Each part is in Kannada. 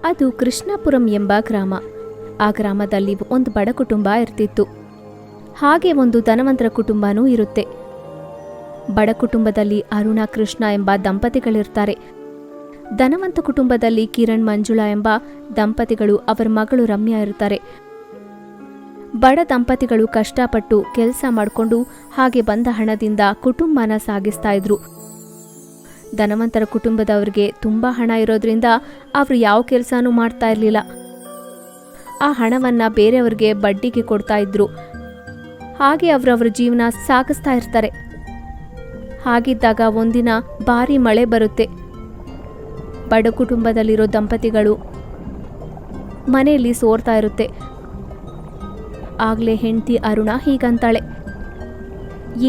ಅದು ಕೃಷ್ಣಾಪುರಂ ಎಂಬ ಗ್ರಾಮ. ಆ ಗ್ರಾಮದಲ್ಲಿ ಒಂದು ಬಡ ಕುಟುಂಬ ಇರ್ತಿತ್ತು. ಹಾಗೆ ಒಂದು ಧನವಂತರ ಕುಟುಂಬನೂ ಇರುತ್ತೆ. ಬಡ ಕುಟುಂಬದಲ್ಲಿ ಅರುಣ ಕೃಷ್ಣ ಎಂಬ ದಂಪತಿಗಳಿರ್ತಾರೆ. ಧನವಂತ ಕುಟುಂಬದಲ್ಲಿ ಕಿರಣ್ ಮಂಜುಳಾ ಎಂಬ ದಂಪತಿಗಳು ಅವರ ಮಗಳು ರಮ್ಯಾ ಇರ್ತಾರೆ. ಬಡ ದಂಪತಿಗಳು ಕಷ್ಟಪಟ್ಟು ಕೆಲಸ ಮಾಡಿಕೊಂಡು ಹಾಗೆ ಬಂದ ಹಣದಿಂದ ಕುಟುಂಬನ ಸಾಗಿಸ್ತಾ ಇದ್ರು. ಧನವಂತರ ಕುಟುಂಬದವ್ರಿಗೆ ತುಂಬಾ ಹಣ ಇರೋದ್ರಿಂದ ಅವರು ಯಾವ ಕೆಲಸನೂ ಮಾಡ್ತಾ ಇರಲಿಲ್ಲ. ಆ ಹಣವನ್ನ ಬೇರೆಯವ್ರಿಗೆ ಬಡ್ಡಿಗೆ ಕೊಡ್ತಾ ಇದ್ರು. ಹಾಗೆ ಅವರವರ ಜೀವನ ಸಾಗಿಸ್ತಾ ಇರ್ತಾರೆ. ಹಾಗಿದ್ದಾಗ ಒಂದಿನ ಭಾರಿ ಮಳೆ ಬರುತ್ತೆ. ಬಡ ಕುಟುಂಬದಲ್ಲಿರೋ ದಂಪತಿಗಳು ಮನೆಯಲ್ಲಿ ಸೋರ್ತಾ ಇರುತ್ತೆ. ಆಗ್ಲೇ ಹೆಂಡತಿ ಅರುಣ ಹೀಗಂತಾಳೆ,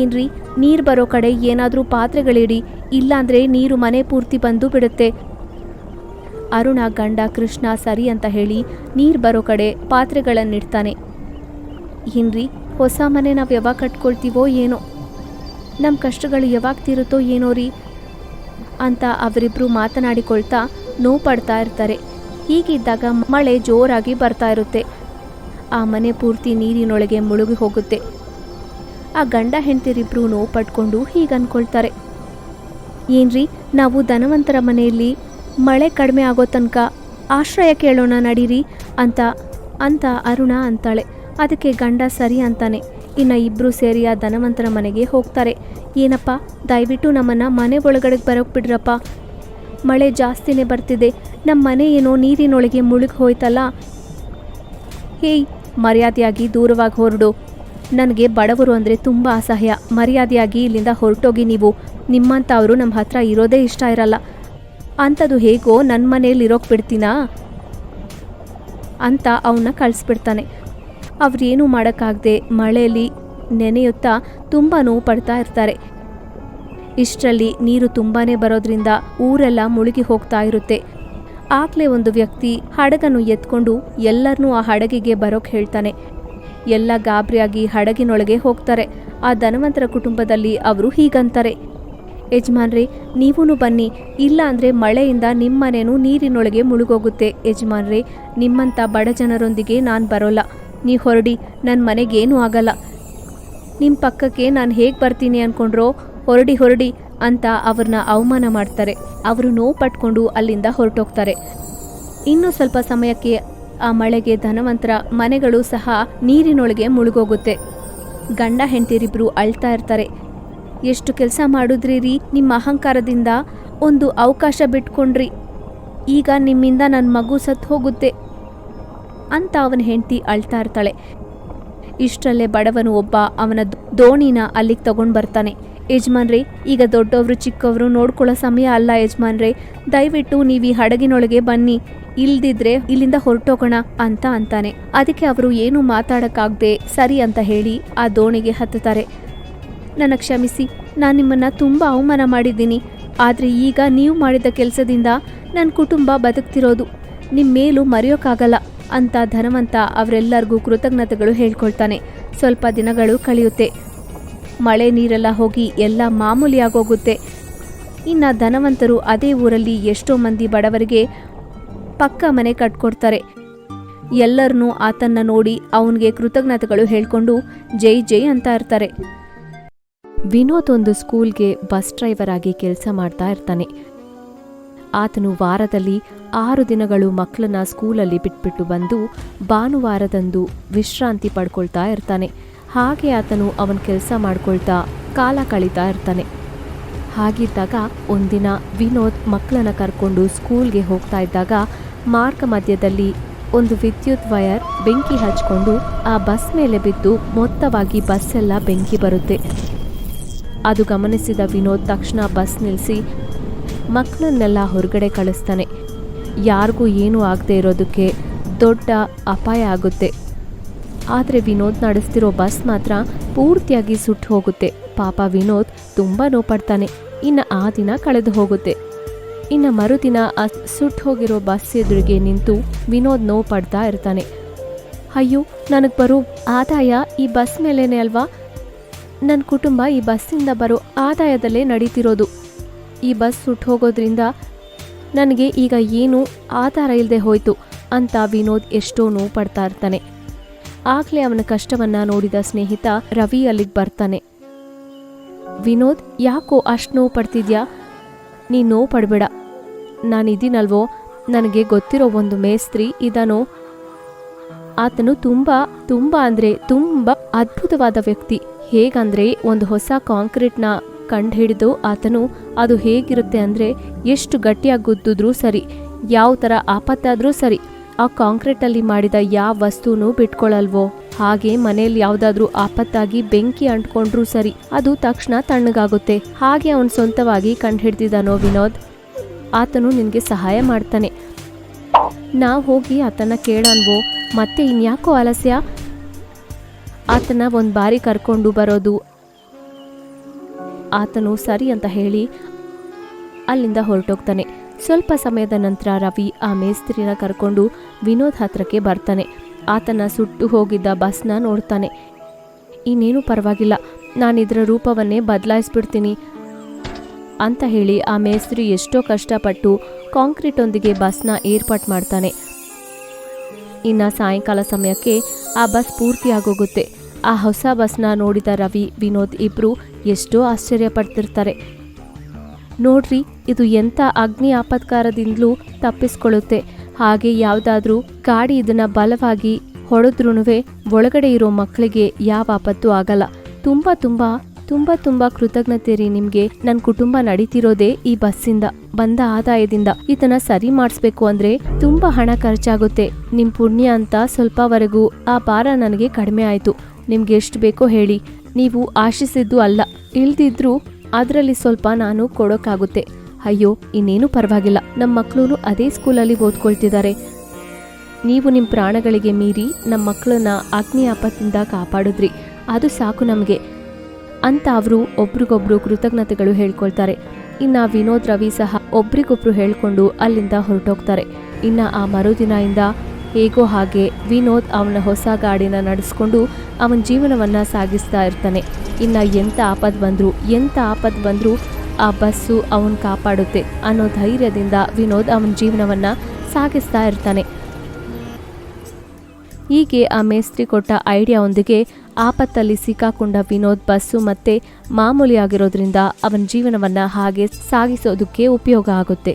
ಏನ್ರಿ, ನೀರು ಬರೋ ಕಡೆ ಏನಾದರೂ ಪಾತ್ರೆಗಳಿಡಿ, ಇಲ್ಲಾಂದ್ರೆ ನೀರು ಮನೆ ಪೂರ್ತಿ ಬಂದು ಬಿಡುತ್ತೆ. ಅರುಣ ಗಂಡ ಕೃಷ್ಣ ಸರಿ ಅಂತ ಹೇಳಿ ನೀರು ಬರೋ ಕಡೆ ಪಾತ್ರೆಗಳನ್ನಿಡ್ತಾನೆ. ಏನ್ರಿ, ಹೊಸ ಮನೆ ನಾವು ಯಾವಾಗ ಕಟ್ಕೊಳ್ತೀವೋ ಏನೋ, ನಮ್ಮ ಕಷ್ಟಗಳು ಯಾವಾಗ ತೀರುತ್ತೋ ಏನೋ ರೀ ಅಂತ ಅವರಿಬ್ರು ಮಾತನಾಡಿಕೊಳ್ತಾ ನೋವು ಪಡ್ತಾ ಇರ್ತಾರೆ. ಹೀಗಿದ್ದಾಗ ಮಳೆ ಜೋರಾಗಿ ಬರ್ತಾ ಇರುತ್ತೆ. ಆ ಮನೆ ಪೂರ್ತಿ ನೀರಿನೊಳಗೆ ಮುಳುಗಿ ಹೋಗುತ್ತೆ. ಆ ಗಂಡ ಹೆಂಡತಿರಿಬ್ರು ನೋವು ಪಡ್ಕೊಂಡು ಹೀಗನ್ಕೊಳ್ತಾರೆ, ಏನ್ರಿ, ನಾವು ಧನವಂತರ ಮನೆಯಲ್ಲಿ ಮಳೆ ಕಡಿಮೆ ಆಗೋ ತನಕ ಆಶ್ರಯ ಕೇಳೋಣ ನಡೀರಿ ಅಂತ ಅರುಣ ಅಂತಾಳೆ. ಅದಕ್ಕೆ ಗಂಡ ಸರಿ ಅಂತಾನೆ. ಇನ್ನು ಇಬ್ಬರು ಸೇರಿ ಆ ಧನವಂತರ ಮನೆಗೆ ಹೋಗ್ತಾರೆ. ಏನಪ್ಪ, ದಯವಿಟ್ಟು ನಮ್ಮನ್ನ ಮನೆ ಒಳಗಡೆ ಬರೋಕ್ ಬಿಡ್ರಪ್ಪ, ಮಳೆ ಜಾಸ್ತಿನೇ ಬರ್ತಿದೆ, ನಮ್ಮ ಮನೆ ಏನೋ ನೀರಿನೊಳಗೆ ಮುಳುಗಿ ಹೋಯ್ತಲ್ಲ. ಹೇಯ್, ಮರ್ಯಾದೆಯಾಗಿ ದೂರವಾಗಿ ಹೊರಡು, ನನಗೆ ಬಡವರು ಅಂದರೆ ತುಂಬ ಅಸಹ್ಯ, ಮರ್ಯಾದೆಯಾಗಿ ಇಲ್ಲಿಂದ ಹೊರಟೋಗಿ, ನೀವು ನಿಮ್ಮಂಥ ಅವರು ನಮ್ಮ ಹತ್ರ ಇರೋದೇ ಇಷ್ಟ ಇರಲ್ಲ, ಅಂಥದ್ದು ಹೇಗೋ ನನ್ನ ಮನೇಲಿ ಇರೋಕೆ ಬಿಡ್ತೀನಾ ಅಂತ ಅವನ್ನ ಕಳಿಸ್ಬಿಡ್ತಾನೆ. ಅವ್ರೇನೂ ಮಾಡೋಕ್ಕಾಗದೆ ಮಳೆಯಲ್ಲಿ ನೆನೆಯುತ್ತಾ ತುಂಬ ನೋವು ಪಡ್ತಾ ಇರ್ತಾರೆ. ಇಷ್ಟರಲ್ಲಿ ನೀರು ತುಂಬಾ ಬರೋದ್ರಿಂದ ಊರೆಲ್ಲ ಮುಳುಗಿ ಹೋಗ್ತಾ ಇರುತ್ತೆ. ಆಗಲೇ ಒಂದು ವ್ಯಕ್ತಿ ಹಡಗನ್ನು ಎತ್ಕೊಂಡು ಎಲ್ಲರನ್ನೂ ಆ ಹಡಗಿಗೆ ಬರೋಕ್ಕೆ ಹೇಳ್ತಾನೆ. ಎಲ್ಲ ಗಾಬರಿಯಾಗಿ ಹಡಗಿನೊಳಗೆ ಹೋಗ್ತಾರೆ. ಆ ಧನವಂತರ ಕುಟುಂಬದಲ್ಲಿ ಅವರು ಹೀಗಂತಾರೆ, ಯಜಮಾನ್ರೇ, ನೀವೂ ಬನ್ನಿ, ಇಲ್ಲ ಅಂದರೆ ಮಳೆಯಿಂದ ನಿಮ್ಮನೇನೂ ನೀರಿನೊಳಗೆ ಮುಳುಗೋಗುತ್ತೆ. ಯಜಮಾನ್ರೇ, ನಿಮ್ಮಂಥ ಬಡ ಜನರೊಂದಿಗೆ ನಾನು ಬರೋಲ್ಲ, ನೀವು ಹೊರಡಿ, ನನ್ನ ಮನೆಗೇನೂ ಆಗಲ್ಲ, ನಿಮ್ಮ ಪಕ್ಕಕ್ಕೆ ನಾನು ಹೇಗೆ ಬರ್ತೀನಿ ಅಂದ್ಕೊಂಡ್ರೋ, ಹೊರಡಿ ಅಂತ ಅವ್ರನ್ನ ಅವಮಾನ ಮಾಡ್ತಾರೆ. ಅವರು ನೋವು ಪಟ್ಕೊಂಡು ಅಲ್ಲಿಂದ ಹೊರಟೋಗ್ತಾರೆ. ಇನ್ನೂ ಸ್ವಲ್ಪ ಸಮಯಕ್ಕೆ ಆ ಮಳೆಗೆ ಧನವಂತರ ಮನೆಗಳು ಸಹ ನೀರಿನೊಳಗೆ ಮುಳುಗೋಗುತ್ತೆ. ಗಂಡ ಹೆಂಡತಿರಿಬ್ರು ಅಳ್ತಾ ಇರ್ತಾರೆ. ಎಷ್ಟು ಕೆಲಸ ಮಾಡಿದ್ರಿ ರೀ, ನಿಮ್ಮ ಅಹಂಕಾರದಿಂದ ಒಂದು ಅವಕಾಶ ಬಿಟ್ಕೊಂಡ್ರಿ, ಈಗ ನಿಮ್ಮಿಂದ ನನ್ನ ಮಗು ಸತ್ತು ಹೋಗುತ್ತೆ ಅಂತ ಅವನ ಹೆಂಡತಿ ಅಳ್ತಾ ಇರ್ತಾಳೆ. ಇಷ್ಟರಲ್ಲೇ ಬಡವನು ಒಬ್ಬ ಅವನ ದೋಣಿನ ಅಲ್ಲಿಗೆ ತಗೊಂಡು ಬರ್ತಾನೆ. ಯಜಮಾನ್ರೇ, ಈಗ ದೊಡ್ಡವರು ಚಿಕ್ಕವರು ನೋಡ್ಕೊಳ್ಳೋ ಸಮಯ ಅಲ್ಲ ಯಜಮಾನ್ರೇ, ದಯವಿಟ್ಟು ನೀವು ಈ ಹಡಗಿನೊಳಗೆ ಬನ್ನಿ, ಇಲ್ದಿದ್ರೆ ಇಲ್ಲಿಂದ ಹೊರಟೋಗೋಣ ಅಂತ ಅಂತಾನೆ. ಅದಕ್ಕೆ ಅವರು ಏನು ಮಾತಾಡೋಕ್ಕಾಗದೆ ಸರಿ ಅಂತ ಹೇಳಿ ಆ ದೋಣಿಗೆ ಹತ್ತುತ್ತಾರೆ. ನನ್ನ ಕ್ಷಮಿಸಿ, ನಾನು ನಿಮ್ಮನ್ನು ತುಂಬ ಅವಮಾನ ಮಾಡಿದ್ದೀನಿ, ಆದರೆ ಈಗ ನೀವು ಮಾಡಿದ ಕೆಲಸದಿಂದ ನನ್ನ ಕುಟುಂಬ ಬದುಕ್ತಿರೋದು, ನಿಮ್ಮ ಮೇಲೂ ಮರೆಯೋಕ್ಕಾಗಲ್ಲ ಅಂತ ಧನವಂತ ಅವರೆಲ್ಲರಿಗೂ ಕೃತಜ್ಞತೆಗಳು ಹೇಳ್ಕೊಳ್ತಾನೆ. ಸ್ವಲ್ಪ ದಿನಗಳು ಕಳೆಯುತ್ತೆ. ಮಳೆ ನೀರೆಲ್ಲ ಹೋಗಿ ಎಲ್ಲ ಮಾಮೂಲಿಯಾಗೋಗುತ್ತೆ. ಇನ್ನು ಧನವಂತರು ಅದೇ ಊರಲ್ಲಿ ಎಷ್ಟೋ ಮಂದಿ ಬಡವರಿಗೆ ಪಕ್ಕ ಮನೆ ಕಟ್ಕೊಡ್ತಾರೆ. ಎಲ್ಲರನ್ನೂ ಆತನ್ನ ನೋಡಿ ಅವನಿಗೆ ಕೃತಜ್ಞತೆಗಳು ಹೇಳ್ಕೊಂಡು ಜೈ ಜೈ ಅಂತ ಇರ್ತಾರೆ. ವಿನೋದ್ ಒಂದು ಸ್ಕೂಲ್ಗೆ ಬಸ್ ಡ್ರೈವರ್ ಆಗಿ ಕೆಲಸ ಮಾಡ್ತಾ ಇರ್ತಾನೆ. ಆತನು ವಾರದಲ್ಲಿ 6 ದಿನಗಳು ಮಕ್ಕಳನ್ನ ಸ್ಕೂಲಲ್ಲಿ ಬಿಟ್ಬಿಟ್ಟು ಬಂದು ಭಾನುವಾರದಂದು ವಿಶ್ರಾಂತಿ ಪಡ್ಕೊಳ್ತಾ ಇರ್ತಾನೆ. ಹಾಗೆ ಆತನು ಅವನ ಕೆಲಸ ಮಾಡ್ಕೊಳ್ತಾ ಕಾಲ ಕಳೀತಾ ಇರ್ತಾನೆ. ಹಾಗಿದ್ದಾಗ ಒಂದಿನ ವಿನೋದ್ ಮಕ್ಕಳನ್ನ ಕರ್ಕೊಂಡು ಸ್ಕೂಲ್ಗೆ ಹೋಗ್ತಾ ಇದ್ದಾಗ ಮಾರ್ಗ ಮಧ್ಯದಲ್ಲಿ ಒಂದು ವಿದ್ಯುತ್ ವೈರ್ ಬೆಂಕಿ ಹಚ್ಕೊಂಡು ಆ ಬಸ್ ಮೇಲೆ ಬಿದ್ದು ಮೊತ್ತವಾಗಿ ಬಸ್ ಎಲ್ಲ ಬೆಂಕಿ ಬರುತ್ತೆ. ಅದು ಗಮನಿಸಿದ ವಿನೋದ್ ತಕ್ಷಣ ಬಸ್ ನಿಲ್ಲಿಸಿ ಮಕ್ಕಳನ್ನೆಲ್ಲ ಹೊರಗಡೆ ಕಳಿಸ್ತಾನೆ. ಯಾರಿಗೂ ಏನೂ ಆಗದೆ ಇರೋದಕ್ಕೆ ದೊಡ್ಡ ಅಪಾಯ ಆಗುತ್ತೆ. ಆದರೆ ವಿನೋದ್ ನಡೆಸ್ತಿರೋ ಬಸ್ ಮಾತ್ರ ಪೂರ್ತಿಯಾಗಿ ಸುಟ್ಟು ಹೋಗುತ್ತೆ. ಪಾಪ ವಿನೋದ್ ತುಂಬ ನೋಪಡ್ತಾನೆ. ಇನ್ನು ಆ ದಿನ ಕಳೆದು ಹೋಗುತ್ತೆ. ಇನ್ನು ಮರುದಿನ ಆ ಸುಟ್ಟು ಹೋಗಿರೋ ಬಸ್ ಎದುರಿಗೆ ನಿಂತು ವಿನೋದ್ ನೋವು ಪಡ್ತಾ ಇರ್ತಾನೆ. ಅಯ್ಯೋ, ನನಗೆ ಬರೋ ಆದಾಯ ಈ ಬಸ್ ಮೇಲೇನೆ ಅಲ್ವಾ, ನನ್ನ ಕುಟುಂಬ ಈ ಬಸ್ಸಿಂದ ಬರೋ ಆದಾಯದಲ್ಲೇ ನಡೀತಿರೋದು. ಈ ಬಸ್ ಸುಟ್ಟು ಹೋಗೋದ್ರಿಂದ ನನಗೆ ಈಗ ಏನು ಆಧಾರ ಇಲ್ಲದೆ ಹೋಯ್ತು ಅಂತ ವಿನೋದ್ ಎಷ್ಟೋ ನೋವು ಪಡ್ತಾ ಇರ್ತಾನೆ. ಆಗ್ಲೇ ಅವನ ಕಷ್ಟವನ್ನ ನೋಡಿದ ಸ್ನೇಹಿತ ರವಿ ಅಲ್ಲಿಗೆ ಬರ್ತಾನೆ. ವಿನೋದ್, ಯಾಕೋ ಅಷ್ಟು ನೋವು ಪಡ್ತಿದ್ಯಾ? ನೀನು ನೋವು ಪಡಬೇಡ, ನಾನಿದ್ದೀನಲ್ವೋ. ನನಗೆ ಗೊತ್ತಿರೋ ಒಂದು ಮೇಸ್ತ್ರಿ ಇದಾನೋ, ಆತನು ತುಂಬ ಅಂದರೆ ತುಂಬ ಅದ್ಭುತವಾದ ವ್ಯಕ್ತಿ. ಹೇಗಂದ್ರೆ ಒಂದು ಹೊಸ ಕಾಂಕ್ರೀಟ್ನ ಕಂಡುಹಿಡಿದು ಆತನು ಅದು ಹೇಗಿರುತ್ತೆ ಅಂದರೆ ಎಷ್ಟು ಗಟ್ಟಿಯಾಗಿ ಗುದ್ದಿದ್ರೂ ಸರಿ, ಯಾವ ಥರ ಆಪತ್ತಾದರೂ ಸರಿ, ಆ ಕಾಂಕ್ರೀಟಲ್ಲಿ ಮಾಡಿದ ಯಾವ ವಸ್ತುನೂ ಬಿಟ್ಕೊಳ್ಳಲ್ವೋ. ಹಾಗೆ ಮನೆಯಲ್ಲಿ ಯಾವುದಾದ್ರೂ ಆಪತ್ತಾಗಿ ಬೆಂಕಿ ಅಂಟ್ಕೊಂಡ್ರೂ ಸರಿ, ಅದು ತಕ್ಷಣ ತಣ್ಣಗಾಗುತ್ತೆ. ಹಾಗೆ ಅವನು ಸ್ವಂತವಾಗಿ ಕಂಡುಹಿಡ್ದಿದ್ದಾನೋ ವಿನೋದ್. ಆತನು ನಿನಗೆ ಸಹಾಯ ಮಾಡ್ತಾನೆ. ನಾವು ಹೋಗಿ ಆತನ ಕೇಳನ್ವೋ, ಮತ್ತೆ ಇನ್ಯಾಕೋ ಆಲಸ್ಯ? ಆತನ ಒಂದು ಬಾರಿ ಕರ್ಕೊಂಡು ಬರೋದು. ಆತನು ಸರಿ ಅಂತ ಹೇಳಿ ಅಲ್ಲಿಂದ ಹೊರಟೋಗ್ತಾನೆ. ಸ್ವಲ್ಪ ಸಮಯದ ನಂತರ ರವಿ ಆ ಮೇಸ್ತ್ರಿನ ಕರ್ಕೊಂಡು ವಿನೋದ್ ಹತ್ರಕ್ಕೆ ಬರ್ತಾನೆ. ಆತನ ಸುಟ್ಟು ಹೋಗಿದ್ದ ಬಸ್ನ ನೋಡ್ತಾನೆ. ಇನ್ನೇನು ಪರವಾಗಿಲ್ಲ, ನಾನಿದರ ರೂಪವನ್ನೇ ಬದಲಾಯಿಸ್ಬಿಡ್ತೀನಿ ಅಂತ ಹೇಳಿ ಆ ಮೇಸ್ತ್ರಿ ಎಷ್ಟೋ ಕಷ್ಟಪಟ್ಟು ಕಾಂಕ್ರೀಟೊಂದಿಗೆ ಬಸ್ನ ಏರ್ಪಾಟ್ ಮಾಡ್ತಾನೆ. ಇನ್ನು ಸಾಯಂಕಾಲ ಸಮಯಕ್ಕೆ ಆ ಬಸ್ ಪೂರ್ತಿಯಾಗೋಗುತ್ತೆ. ಆ ಹೊಸ ಬಸ್ನ ನೋಡಿದ ರವಿ, ವಿನೋದ್ ಇಬ್ರು ಎಷ್ಟೋ ಆಶ್ಚರ್ಯ ಪಡ್ತಿರ್ತಾರೆ. ನೋಡ್ರಿ, ಇದು ಎಂಥ ಅಗ್ನಿ ಆಪತ್ಕಾರದಿಂದಲೂ ತಪ್ಪಿಸ್ಕೊಳ್ಳುತ್ತೆ. ಹಾಗೆ ಯಾವುದಾದ್ರೂ ಗಾಡಿ ಇದನ್ನ ಬಲವಾಗಿ ಹೊಡೆದ್ರೂ ಒಳಗಡೆ ಇರೋ ಮಕ್ಕಳಿಗೆ ಯಾವ ಆಪತ್ತು ಆಗಲ್ಲ. ತುಂಬ ತುಂಬ ತುಂಬ ತುಂಬ ಕೃತಜ್ಞತೆ ರೀ ನಿಮಗೆ. ನನ್ನ ಕುಟುಂಬ ನಡೀತಿರೋದೇ ಈ ಬಸ್ಸಿಂದ ಬಂದ ಆದಾಯದಿಂದ. ಇದನ್ನ ಸರಿ ಮಾಡಿಸ್ಬೇಕು ಅಂದ್ರೆ ತುಂಬ ಹಣ ಖರ್ಚಾಗುತ್ತೆ. ನಿಮ್ಮ ಪುಣ್ಯ ಅಂತ ಸ್ವಲ್ಪವರೆಗೂ ಆ ಭಾರ ನನಗೆ ಕಡಿಮೆ ಆಯಿತು. ನಿಮ್ಗೆ ಎಷ್ಟು ಬೇಕೋ ಹೇಳಿ, ನೀವು ಆಶಿಸಿದ್ದು ಅಲ್ಲ. ಇಲ್ದಿದ್ರೂ ಅದರಲ್ಲಿ ಸ್ವಲ್ಪ ನಾನು ಕೊಡೋಕ್ಕಾಗುತ್ತೆ. ಅಯ್ಯೋ, ಇನ್ನೇನು ಪರವಾಗಿಲ್ಲ, ನಮ್ಮ ಮಕ್ಕಳು ಅದೇ ಸ್ಕೂಲಲ್ಲಿ ಓದ್ಕೊಳ್ತಿದ್ದಾರೆ. ನೀವು ನಿಮ್ಮ ಪ್ರಾಣಗಳಿಗೆ ಮೀರಿ ನಮ್ಮ ಮಕ್ಕಳನ್ನ ಅಗ್ನಿ ಆಪತ್ತಿಂದ ಕಾಪಾಡಿದ್ರಿ, ಅದು ಸಾಕು ನಮಗೆ ಅಂತ ಅವರು ಒಬ್ರಿಗೊಬ್ರು ಕೃತಜ್ಞತೆಗಳು ಹೇಳ್ಕೊಳ್ತಾರೆ. ಇನ್ನು ವಿನೋದ್, ರವಿ ಸಹ ಒಬ್ರಿಗೊಬ್ರು ಹೇಳ್ಕೊಂಡು ಅಲ್ಲಿಂದ ಹೊರಟೋಗ್ತಾರೆ. ಇನ್ನು ಆ ಮರುದಿನದಿಂದ ಹೇಗೋ ಹಾಗೆ ವಿನೋದ್ ಅವನ ಹೊಸ ಗಾಡಿನ ನಡೆಸ್ಕೊಂಡು ಅವನ ಜೀವನವನ್ನು ಸಾಗಿಸ್ತಾ ಇರ್ತಾನೆ. ಇನ್ನು ಎಂಥ ಆಪತ್ ಬಂದರೂ ಆ ಬಸ್ಸು ಅವನ್ ಕಾಪಾಡುತ್ತೆ ಅನ್ನೋ ಧೈರ್ಯದಿಂದ ವಿನೋದ್ ಅವನ ಜೀವನವನ್ನು ಸಾಗಿಸ್ತಾ ಇರ್ತಾನೆ. ಹೀಗೆ ಆ ಮೇಸ್ತ್ರಿ ಕೊಟ್ಟ ಐಡಿಯಾವೊಂದಿಗೆ ಆಪತ್ತಲ್ಲಿ ಸಿಕ್ಕಾಕೊಂಡ ವಿನೋದ್ ಬಸ್ಸು ಮತ್ತೆ ಮಾಮೂಲಿ ಆಗಿರೋದ್ರಿಂದ ಅವನ ಜೀವನವನ್ನು ಹಾಗೆ ಸಾಗಿಸೋದಕ್ಕೆ ಉಪಯೋಗ ಆಗುತ್ತೆ.